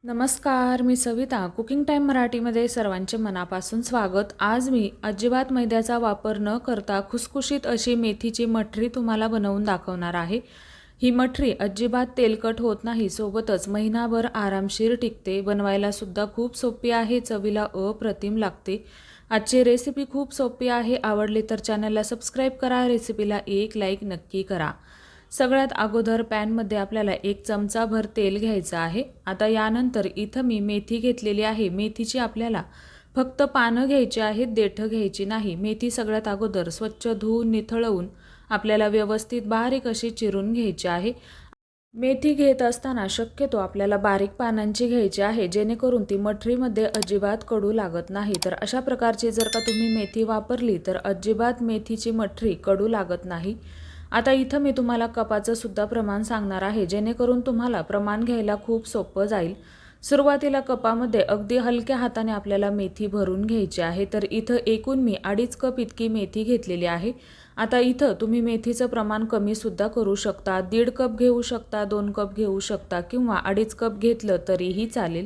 नमस्कार, मी Savita. Cooking time मराठीमध्ये सर्वांचे मनापासून स्वागत. आज मी अजिबात मैद्याचा वापर न करता खुसखुशीत अशी मेथीची मठरी तुम्हाला बनवून दाखवणार आहे. ही मठरी अजिबात तेलकट होत नाही, सोबतच महिनाभर आरामशीर टिकते. बनवायला सुद्धा खूप सोपी आहे, चवीला अप्रतिम लागते. आजची रेसिपी खूप सोपी आहे. आवडली तर चॅनलला सबस्क्राईब करा, रेसिपीला एक लाईक नक्की करा. सगळ्यात अगोदर पॅनमध्ये आपल्याला 1 चमचाभर तेल घ्यायचं आहे. आता यानंतर इथं मी मेथी घेतलेली आहे. मेथीची आपल्याला फक्त पानं घ्यायची आहेत, देठं घ्यायची नाही. मेथी सगळ्यात अगोदर स्वच्छ धुवून निथळवून आपल्याला व्यवस्थित बारीक अशी चिरून घ्यायची आहे. मेथी घेत असताना शक्यतो आपल्याला बारीक पानांची घ्यायची आहे, जेणेकरून ती मठरीमध्ये अजिबात कडू लागत नाही. तर अशा प्रकारची जर का तुम्ही मेथी वापरली तर अजिबात मेथीची मठरी कडू लागत नाही. आता इथं मी तुम्हाला कपाचं सुद्धा प्रमाण सांगणार आहे, जेणेकरून तुम्हाला प्रमाण घ्यायला खूप सोपं जाईल. सुरुवातीला कपामध्ये अगदी हलक्या हाताने आपल्याला मेथी भरून घ्यायची आहे. तर इथं एकूण मी 2.5 कप इतकी मेथी घेतलेली आहे. आता इथं तुम्ही मेथीचं प्रमाण कमीसुद्धा करू शकता. 1.5 कप घेऊ शकता, 2 कप घेऊ शकता किंवा 2.5 कप घेतलं तरीही चालेल.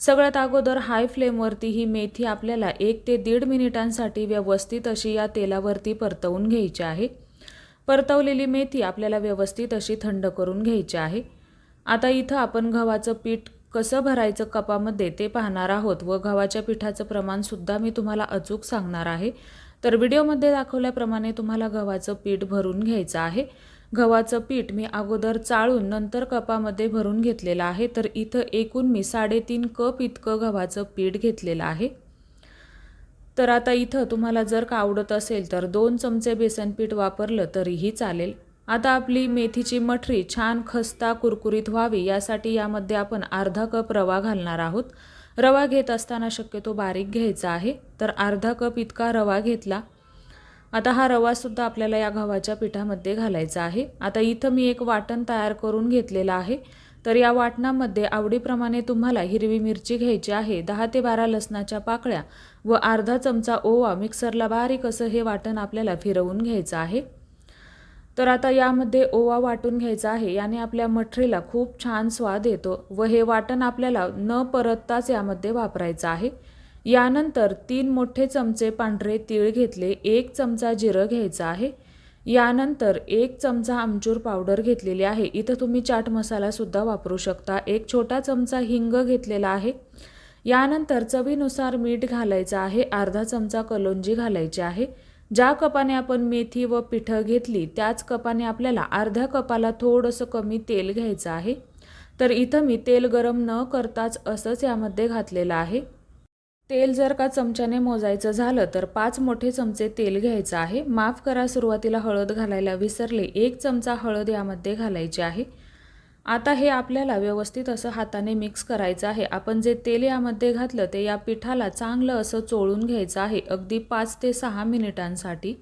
सगळ्यात अगोदर हाय फ्लेमवरती ही मेथी आपल्याला 1 ते 1.5 मिनिटांसाठी व्यवस्थित अशी या तेलावरती परतवून घ्यायची आहे. परतवलेली मेथी आपल्याला व्यवस्थित अशी थंड करून घ्यायची आहे. आता इथं आपण गव्हाचं पीठ कसं भरायचं कपामध्ये ते पाहणार आहोत व गव्हाच्या पिठाचं प्रमाणसुद्धा मी तुम्हाला अचूक सांगणार आहे. तर व्हिडिओमध्ये दाखवल्याप्रमाणे तुम्हाला गव्हाचं पीठ भरून घ्यायचं आहे. गव्हाचं पीठ मी अगोदर चाळून नंतर कपामध्ये भरून घेतलेलं आहे. तर इथं एकूण मी 3.5 कप इतकं गव्हाचं पीठ घेतलेलं आहे. तर आता इथं तुम्हाला जर का आवडत असेल तर 2 चमचे बेसन पीठ वापरलं तरीही चालेल. आता आपली मेथीची मठरी छान खस्ता कुरकुरीत व्हावी यासाठी यामध्ये आपण अर्धा कप रवा घालणार आहोत. रवा घेत असताना शक्यतो बारीक घ्यायचा आहे. तर अर्धा कप इतका रवा घेतला. आता हा रवासुद्धा आपल्याला या गव्हाच्या पिठामध्ये घालायचा आहे. आता इथं मी एक वाटण तयार करून घेतलेलं आहे. तर या वाटणामध्ये आवडीप्रमाणे तुम्हाला हिरवी मिरची घ्यायची आहे, 10 ते 12 लसणाच्या पाकळ्या व अर्धा चमचा ओवा मिक्सरला बारीक असं हे वाटण आपल्याला फिरवून घ्यायचं आहे. तर आता यामध्ये ओवा वाटून घ्यायचा आहे. याने आपल्या मठरीला खूप छान स्वाद येतो व हे वाटण आपल्याला न परतताच यामध्ये वापरायचं आहे. यानंतर 3 मोठे चमचे पांढरे तीळ घेतले, 1 चमचा जिरं घ्यायचं आहे. यानंतर 1 चमचा आमचूर पावडर घेतलेली आहे. इथं तुम्ही चाट मसालासुद्धा वापरू शकता. 1 छोटा चमचा हिंग घेतलेला आहे. यानंतर चवीनुसार मीठ घालायचं आहे. अर्धा चमचा कलोंजी घालायची आहे. ज्या कपाने आपण मेथी व पिठं घेतली त्याच कपाने आपल्याला अर्ध्या कपाला थोडंसं कमी तेल घ्यायचं आहे. तर इथं मी तेल गरम न करताच असंच यामध्ये घातलेलं आहे. तेल जर का चमच्याने मोजायचं झालं तर 5 मोठे चमचे तेल घ्यायचं आहे. माफ करा, सुरुवातीला हळद घालायला विसरले. 1 चमचा हळद यामध्ये घालायची आहे. आता हे आपल्याला व्यवस्थित असं हाताने मिक्स करायचं आहे. आपण जे तेल यामध्ये घातलं ते या पिठाला चांगलं असं चोळून घ्यायचं आहे, अगदी 5 ते 6 मिनिटांसाठी.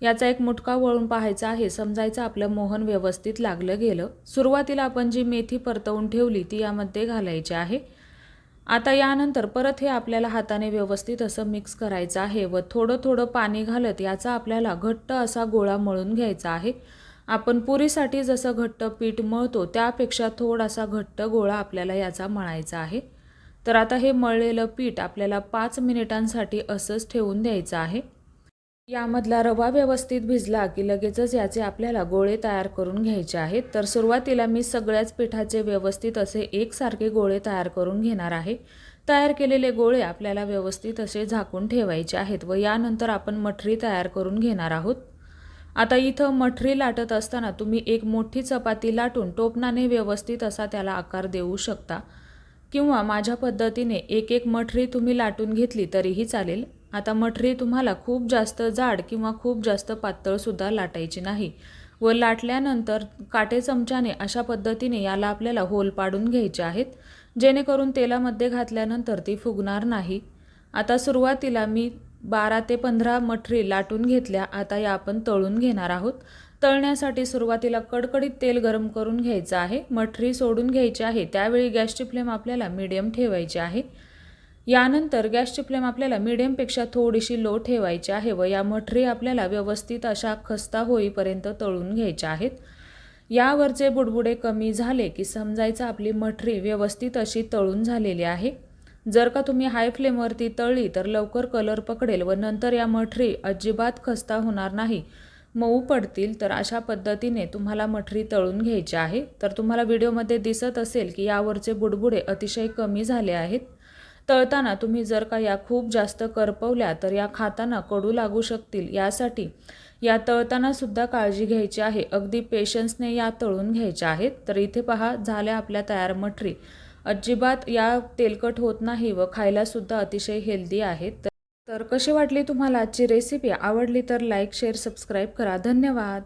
याचा एक मुटका वळून पाहायचा आहे, समजायचं आपलं मोहन व्यवस्थित लागलं गेलं. सुरुवातीला आपण जी मेथी परतवून ठेवली ती यामध्ये घालायची आहे. आता यानंतर परत हे आपल्याला हाताने व्यवस्थित असं मिक्स करायचं आहे व थोडं थोडं पाणी घालत याचा आपल्याला घट्ट असा गोळा मळून घ्यायचा आहे. आपण पुरीसाठी जसं घट्ट पीठ मळतो त्यापेक्षा थोडासा घट्ट गोळा आपल्याला याचा मळायचा आहे. तर आता हे मळलेलं पीठ आपल्याला 5 मिनिटांसाठी असंच ठेवून द्यायचं आहे. यामधला रवा व्यवस्थित भिजला की लगेचच याचे आपल्याला गोळे तयार करून घ्यायचे आहेत. तर सुरुवातीला मी सगळ्याच पिठाचे व्यवस्थित असे एकसारखे गोळे तयार करून घेणार आहे. तयार केलेले गोळे आपल्याला व्यवस्थित असे झाकून ठेवायचे आहेत व यानंतर आपण मठरी तयार करून घेणार आहोत. आता इथं मठरी लाटत असताना तुम्ही एक मोठी चपाती लाटून टोपणाने व्यवस्थित असा त्याला आकार देऊ शकता किंवा माझ्या पद्धतीने एक एक मठरी तुम्ही लाटून घेतली तरीही चालेल. आता मठरी तुम्हाला खूप जास्त जाड किंवा खूप जास्त पातळसुद्धा लाटायची नाही व लाटल्यानंतर काटे चमच्याने अशा पद्धतीने याला आपल्याला होल पाडून घ्यायचे आहेत, जेणेकरून तेलामध्ये घातल्यानंतर ती फुगणार नाही. आता सुरुवातीला मी 12 ते 15 मठरी लाटून घेतल्या. आता या आपण तळून घेणार आहोत. तळण्यासाठी सुरुवातीला कडकडीत तेल गरम करून घ्यायचं आहे. मठरी सोडून घ्यायची आहे. त्यावेळी गॅसची फ्लेम आपल्याला मीडियम ठेवायची आहे. यानंतर गॅसची फ्लेम आपल्याला मीडियमपेक्षा थोडीशी लो ठेवायची आहे व या मठरी आपल्याला व्यवस्थित अशा खस्ता होईपर्यंत तळून घ्यायच्या आहेत. यावरचे बुडबुडे कमी झाले की समजायचं आपली मठरी व्यवस्थित अशी तळून झालेली आहे। जर का तुम्ही हाय फ्लेमवरती तळली तर लवकर कलर पकडेल व नंतर या मठरी अजिबात खस्ता होणार नाही, मऊ पडतील। तर अशा पद्धतीने तुम्हाला मठरी तळून घ्यायची आहे। तर तुम्हाला व्हिडिओमध्ये दिसत असेल की यावरचे बुडबुडे अतिशय कमी झाले आहेत। तळताना तुम्ही जर का या खूप जास्त करपवल्या तर या खाताना कडू लागू शकतील, यासाठी या तळताना सुद्धा काळजी घ्यायची आहे। अगदी पेशन्सने या तळून घ्यायच्या आहेत। तर इथे पहा झाल्या आपल्या तयार मठरी, अजिबात या तेलकट होत नाही व खायला सुद्धा अतिशय हेल्दी आहेत। तर कशी वाटली तुम्हाला आजची रेसिपी? आवडली तर लाईक शेअर सबस्क्राईब करा। धन्यवाद।